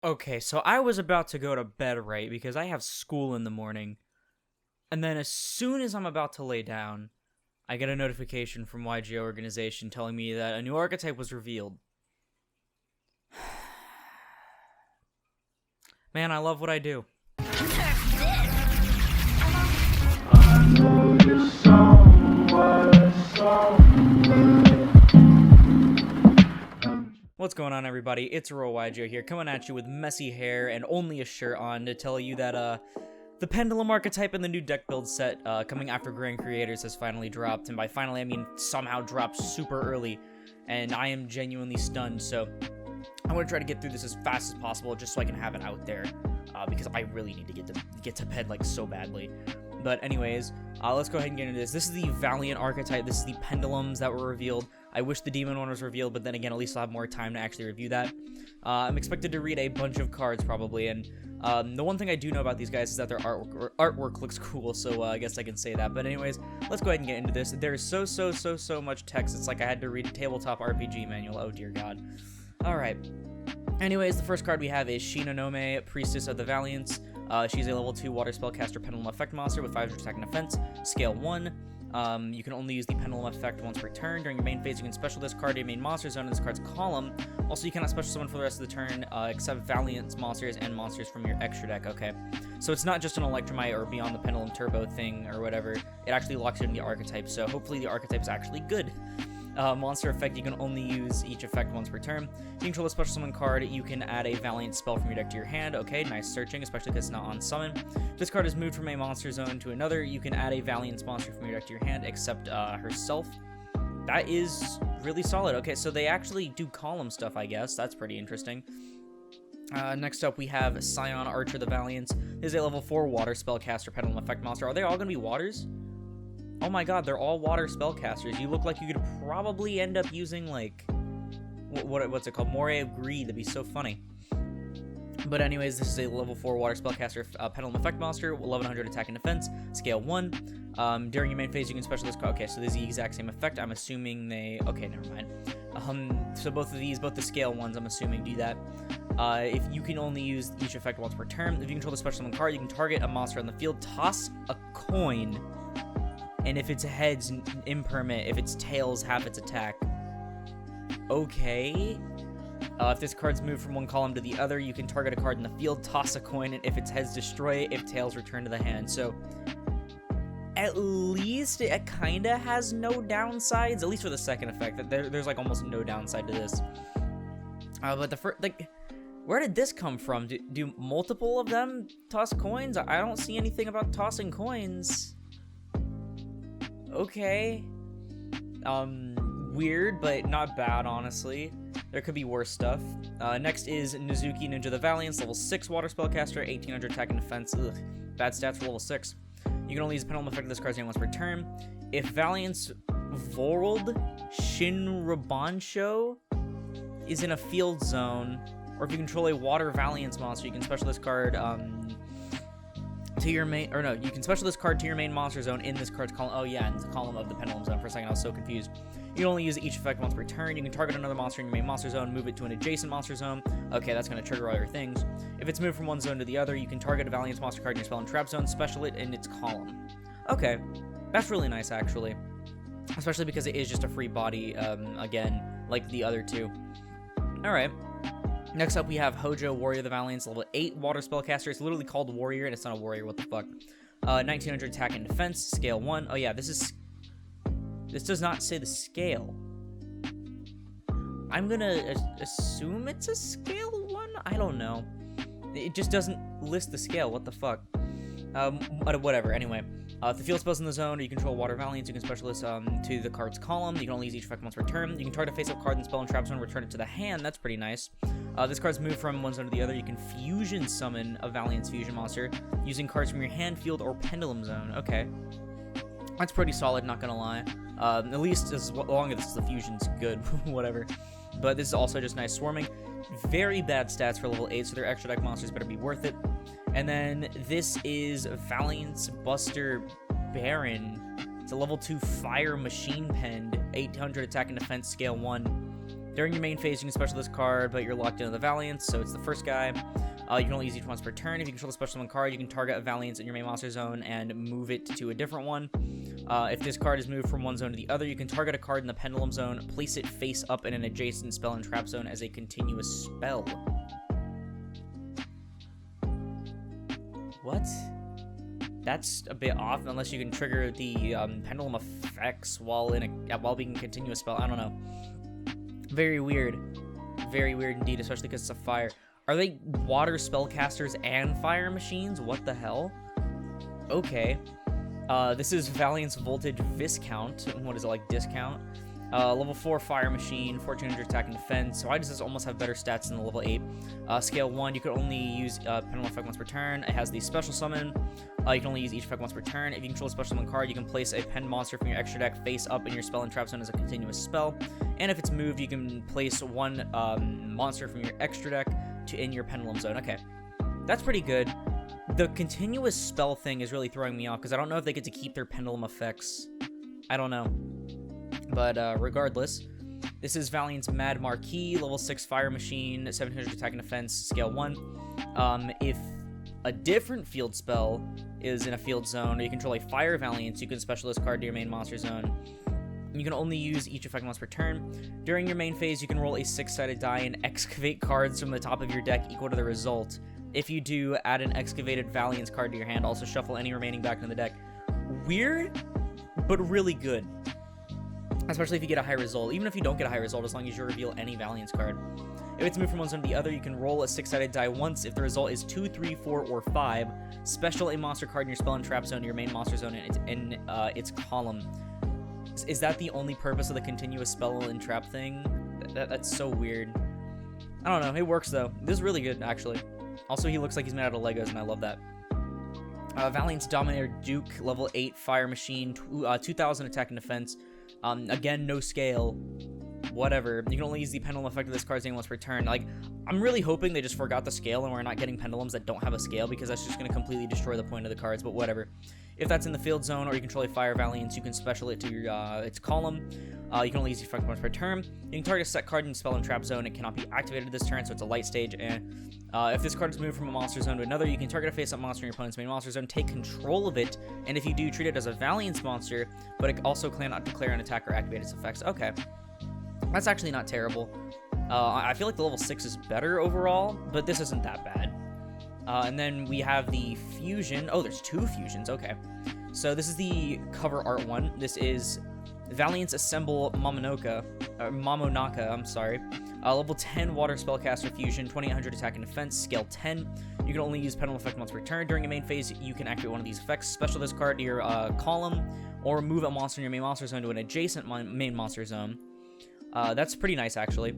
Okay, so I was about to go to bed, right, because I have school in the morning. And then as soon as I'm about to lay down, I get a notification from YG Organization telling me that a new archetype was revealed. Man, I love what I do. What's going on, everybody? It's Aurora here, coming at you with messy hair and only a shirt on to tell you that, the Pendulum archetype in the new deck build set, coming after Grand Creators has finally dropped, and by finally I mean somehow dropped super early, and I am genuinely stunned, so I want to try to get through this as fast as possible just so I can have it out there, because I really need to get to bed, like, so badly. But anyways, let's go ahead and get into this. This is the Valiant archetype. This is the Pendulums that were revealed. I wish the Demon one was revealed, but then again, at least I'll have more time to actually review that. I'm expected to read a bunch of cards, probably, and the one thing I do know about these guys is that their artwork looks cool, so I guess I can say that. But anyways, let's go ahead and get into this. There's so much text. It's like I had to read a tabletop RPG manual. Oh, dear God. Alright. Anyways, the first card we have is Shinonome, Priestess of the Valiance. She's a level 2 water spellcaster pendulum effect monster with 500 attack and defense, scale 1. You can only use the pendulum effect once per turn. During your main phase, you can special discard your main monster zone in this card's column. Also, you cannot special summon for the rest of the turn, except Valiance monsters and monsters from your extra deck. Okay, so it's not just an Electromite or Beyond the Pendulum Turbo thing or whatever. It actually locks you in the archetype, so hopefully the archetype is actually good. Monster effect, you can only use each effect once per turn. You control a special summon card, you can add a Valiant spell from your deck to your hand. Okay, nice searching, especially because it's not on summon. If this card is moved from a monster zone to another, you can add a Valiant monster from your deck to your hand, except herself. That is really solid. Okay, so they actually do column stuff, I guess. That's pretty interesting. Next up, we have Scion Archer the Valiance. This is a level 4 water spellcaster pendulum effect monster. Are they all going to be waters? Oh my god, they're all water spellcasters. You look like you could probably end up using, like, what's it called? Moray of Greed. That'd be so funny. But anyways, this is a level 4 water spellcaster pendulum effect monster, 1100 attack and defense, scale 1. During your main phase, you can special this card. Okay, so this is the exact same effect. I'm assuming they... Okay, never mind. So both of these, both the scale ones, I'm assuming, do that. If you can only use each effect once per turn, if you control the special summon card, you can target a monster on the field, toss a coin, and if its head's impermanent, if its tail's half its attack. Okay. If this card's moved from one column to the other, you can target a card in the field, toss a coin, and if its head's destroy it, if tails return to the hand. So, at least it kinda has no downsides, at least for the second effect. There's like almost no downside to this. But the first, like, where did this come from? Do multiple of them toss coins? I don't see anything about tossing coins. Okay. Weird, but not bad, honestly. There could be worse stuff. Next is Nizuki Ninja the Valiance, level 6 water spellcaster, 1800 attack and defense. Ugh, bad stats for level 6. You can only use pendulum effect of this card's name once per turn. If Valiance Vorld Shinrabansho is in a field zone, or if you control a water Valiance monster, you can special this card, to your main, or no, you can special this card to your main monster zone in this card's column. Oh yeah, in the column of the pendulum zone. For a second, I was so confused. You can only use each effect once per turn. You can target another monster in your main monster zone, move it to an adjacent monster zone. Okay, that's going to trigger all your things. If it's moved from one zone to the other, you can target a Valiance monster card in your spell and trap zone, special it in its column. Okay, that's really nice, actually. Especially because it is just a free body, again, like the other two. Alright. Next up, we have Hojo Warrior the Valiance, level 8 water spellcaster. It's literally called Warrior, and it's not a warrior. What the fuck? 1900 attack and defense, scale 1. Oh yeah, this does not say the scale. I'm gonna assume it's a scale 1? I don't know. It just doesn't list the scale. What the fuck? Whatever. Anyway, if the field spell's in the zone or you control water Valiance, you can special this to the card's column. You can only use each effect once per turn. You can target a face-up card in spell and trap zone, return it to the hand. That's pretty nice. This card's moved from one zone to the other. You can fusion summon a Valiance fusion monster using cards from your hand, field, or pendulum zone. Okay. That's pretty solid, not gonna lie. At least as long as the fusion's good, whatever. But this is also just nice swarming. Very bad stats for level 8, so their extra deck monsters better be worth it. And then this is Valiance Buster Baron. It's a level 2 fire machine penned, 800 attack and defense, scale 1. During your main phase, you can special this card, but you're locked into the Valiance, so it's the first guy. You can only use each once per turn. If you control the special summon card, you can target a Valiance in your main monster zone and move it to a different one. If this card is moved from one zone to the other, you can target a card in the Pendulum Zone, place it face up in an adjacent spell and trap zone as a continuous spell. What? That's a bit off, unless you can trigger the pendulum effects while being a continuous spell. I don't know. Very weird. Very weird indeed, especially because it's a fire. Are they water spellcasters and fire machines? What the hell? Okay. This is Valiant's Voltage Viscount. What is it, like discount? Level 4 fire machine, 1400 attack and defense. Why does this almost have better stats than the level 8? Scale 1, you can only use pendulum effect once per turn. It has the special summon. You can only use each effect once per turn. If you control a special summon card, you can place a pen monster from your extra deck face up in your spell and trap zone as a continuous spell. And if it's moved, you can place one monster from your extra deck in your pendulum zone. Okay, that's pretty good. The continuous spell thing is really throwing me off because I don't know if they get to keep their pendulum effects. I don't know. But regardless, this is Valiant's Mad Marquis, level 6 fire machine, 700 attack and defense, scale 1. If a different field spell is in a field zone, or you control a fire Valiance, you can special this card to your main monster zone. You can only use each effect once per turn. During your main phase, you can roll a 6-sided die and excavate cards from the top of your deck equal to the result. If you do, add an excavated Valiance card to your hand. Also shuffle any remaining back into the deck. Weird, but really good. Especially if you get a high result. Even if you don't get a high result, as long as you reveal any Valiance card. If it's moved from one zone to the other, you can roll a 6-sided die once. If the result is 2, 3, 4, or 5, special a monster card in your spell and trap zone to your main monster zone in its column. Is that the only purpose of the continuous spell and trap thing? That's so weird. I don't know. It works, though. This is really good, actually. Also, he looks like he's made out of Legos, and I love that. Valiant's Dominator Duke, level 8 fire machine, 2000 attack and defense. Again, no scale. Whatever. You can only use the pendulum effect of this card's name once per turn. Like, I'm really hoping they just forgot the scale and we're not getting pendulums that don't have a scale, because that's just going to completely destroy the point of the cards, but whatever. If that's in the field zone or you control a fire Valiance, you can special it to your its column. You can only use the effect once per turn. You can target a set card in spell and trap zone. It cannot be activated this turn, so it's a light stage. And if this card is moved from a monster zone to another, you can target a face-up monster in your opponent's main monster zone, take control of it, and if you do, treat it as a Valiance monster, but it also cannot declare an attack or activate its effects. Okay. That's actually not terrible. I feel like the level 6 is better overall, but this isn't that bad. And then we have the fusion. Oh, there's 2 fusions. Okay. So this is the cover art one. This is Valiance Assemble Momonaka, I'm sorry. Level 10 Water Spellcaster Fusion, 2800 attack and defense, scale 10. You can only use pendulum effect once per turn. During a main phase, you can activate one of these effects. Special this card to your column, or move a monster in your main monster zone to an adjacent main monster zone. That's pretty nice, actually.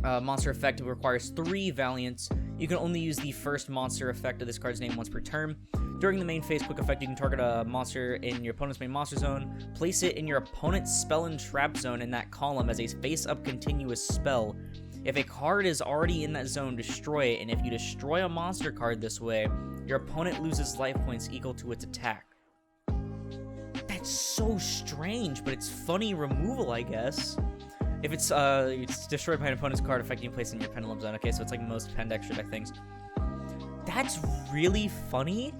Monster effect requires 3 Valiants. You can only use the first monster effect of this card's name once per turn. During the main phase quick effect, you can target a monster in your opponent's main monster zone, place it in your opponent's spell and trap zone in that column as a face-up continuous spell. If a card is already in that zone, destroy it, and if you destroy a monster card this way, your opponent loses life points equal to its attack. That's so strange, but it's funny removal, I guess. If it's destroyed by an opponent's card, affecting place in your pendulum zone. Okay, so it's like most pen extra deck things. That's really funny.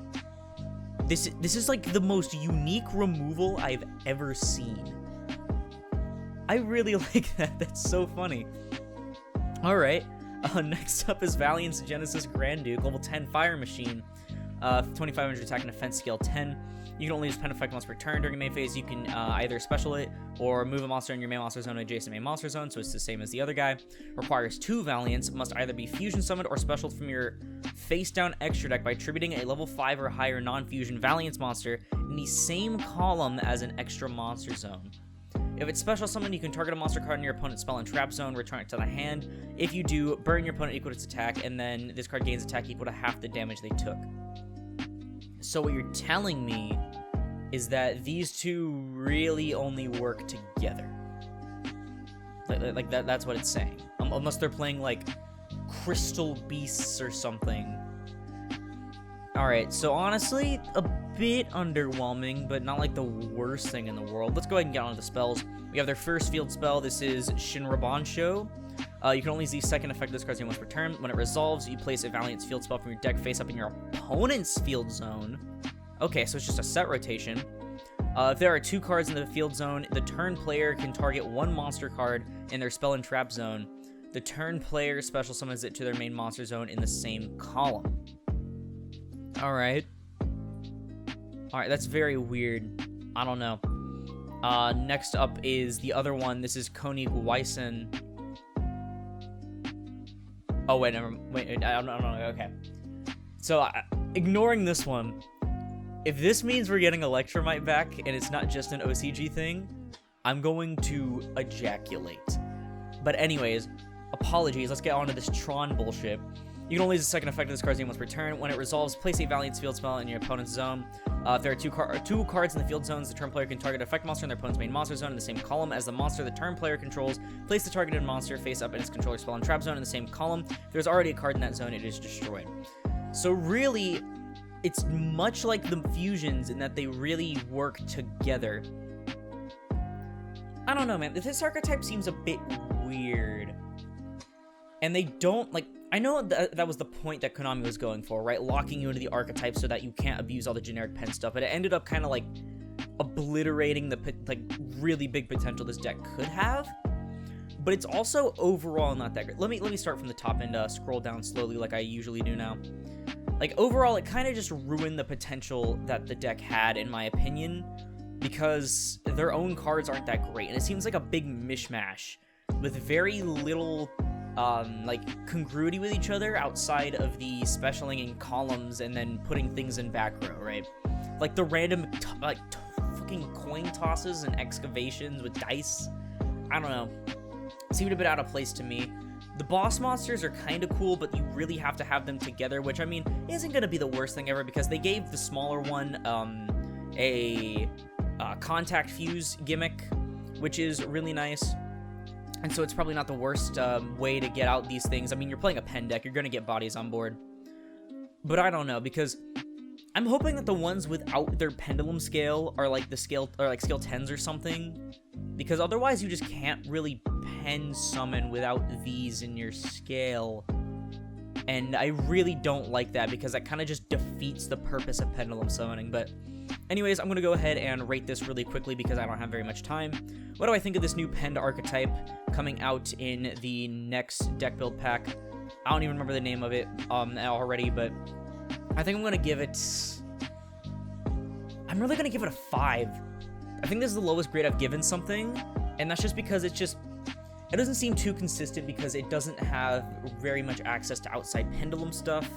This is like the most unique removal I've ever seen. I really like that. That's so funny. All right. Next up is Valiant's Genesis Grand Duke, level 10 Fire Machine, 2500 attack and defense, scale 10. You can only use pen effect once per turn. During a main phase, you can either special it or move a monster in your main monster zone to adjacent main monster zone, so it's the same as the other guy. Requires 2 Valiants, must either be fusion summoned or special from your face-down extra deck by attributing a level 5 or higher non-fusion Valiance monster in the same column as an extra monster zone. If it's special summoned, you can target a monster card in your opponent's spell and trap zone, return it to the hand. If you do, burn your opponent equal to its attack, and then this card gains attack equal to half the damage they took. So what you're telling me is that these two really only work together. Like that's what it's saying. Unless they're playing like Crystal Beasts or something. Alright, so honestly, a bit underwhelming, but not like the worst thing in the world. Let's go ahead and get on to the spells. We have their first field spell. This is Shinrabansho. You can only use the second effect of this card's name once per turn. When it resolves, you place a Valiant's field spell from your deck face up in your opponent's field zone. Okay, so it's just a set rotation. If there are 2 cards in the field zone, the turn player can target 1 monster card in their spell and trap zone. The turn player special summons it to their main monster zone in the same column. Alright, that's very weird. I don't know. Next up is the other one. This is Koenig Wysen. Oh, wait, I don't know. Okay. So, ignoring this one, if this means we're getting Electromite back and it's not just an OCG thing, I'm going to ejaculate. But anyways, apologies. Let's get on to this Tron bullshit. You can only use the second effect of this card's name once per turn. When it resolves, place a Valiant's field spell in your opponent's zone. If there are two cards in the field zones, the turn player can target an effect monster in their opponent's main monster zone in the same column as the monster the turn player controls. Place the targeted monster face up in its controller spell and trap zone in the same column. If there's already a card in that zone, it is destroyed. So really, it's much like the fusions in that they really work together. I don't know, man. This archetype seems a bit weird. And they don't, like, I know that was the point that Konami was going for, right? Locking you into the archetype so that you can't abuse all the generic pen stuff, but it ended up kind of, like, obliterating the, like, really big potential this deck could have. But it's also overall not that great. Let me start from the top and scroll down slowly like I usually do now. Like, overall, it kind of just ruined the potential that the deck had, in my opinion, because their own cards aren't that great, and it seems like a big mishmash with very little like congruity with each other outside of the specialing in columns and then putting things in back row, right? Like the random fucking coin tosses and excavations with dice. I don't know. Seemed a bit out of place to me. The boss monsters are kind of cool, but you really have to have them together, which I mean isn't gonna be the worst thing ever because they gave the smaller one a contact fuse gimmick, which is really nice. And so it's probably not the worst way to get out these things. I mean, you're playing a pen deck. You're going to get bodies on board. But I don't know, because I'm hoping that the ones without their pendulum scale are like the scale, or like scale 10s or something. Because otherwise you just can't really pen summon without these in your scale. And I really don't like that because that kind of just defeats the purpose of pendulum summoning. But anyways, I'm going to go ahead and rate this really quickly because I don't have very much time. What do I think of this new penned archetype coming out in the next deck build pack? I don't even remember the name of it already, but I think I'm going to give it... I'm really going to give it a 5. I think this is the lowest grade I've given something, and that's just because it's just... It doesn't seem too consistent because it doesn't have very much access to outside pendulum stuff.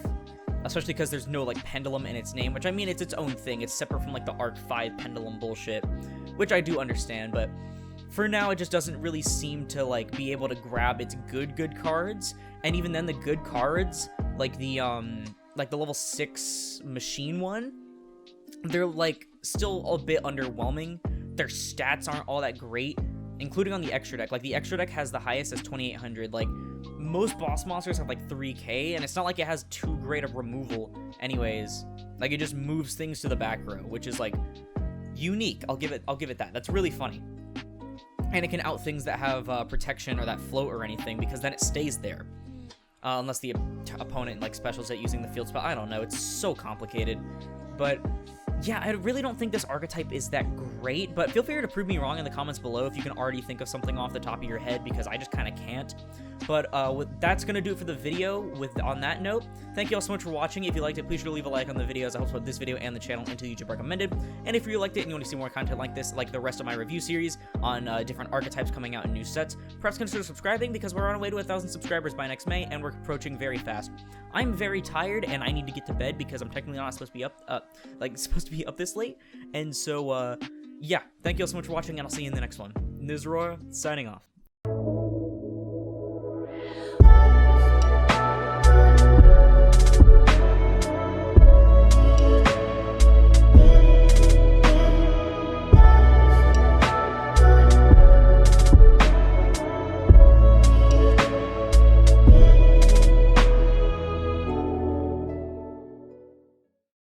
Especially because there's no, like, pendulum in its name, which, I mean, it's its own thing. It's separate from, like, the Arc 5 pendulum bullshit, which I do understand, but for now, it just doesn't really seem to, like, be able to grab its good cards, and even then, the good cards, like the level 6 machine one, they're, like, still a bit underwhelming. Their stats aren't all that great, including on the extra deck. Like, the extra deck has the highest as 2800, like, most boss monsters have like 3k, and it's not like it has too great of removal anyways. Like, it just moves things to the back row, which is like unique. I'll give it that. That's really funny. And it can out things that have protection or that float or anything, because then it stays there. Unless the opponent like specials it using the field spell. I don't know. It's so complicated. But yeah, I really don't think this archetype is that great, but feel free to prove me wrong in the comments below if you can already think of something off the top of your head, because I just kind of can't. But that's going to do it for the video. On that note, thank you all so much for watching. If you liked it, please sure to leave a like on the video, as I helps put this video and the channel into YouTube recommended. And if you liked it and you want to see more content like this, like the rest of my review series on different archetypes coming out in new sets, perhaps consider subscribing, because we're on our way to 1,000 subscribers by next May, and we're approaching very fast. I'm very tired, and I need to get to bed because I'm technically not supposed to be up this late. And so, yeah, thank you all so much for watching, and I'll see you in the next one. This is Aurora, signing off.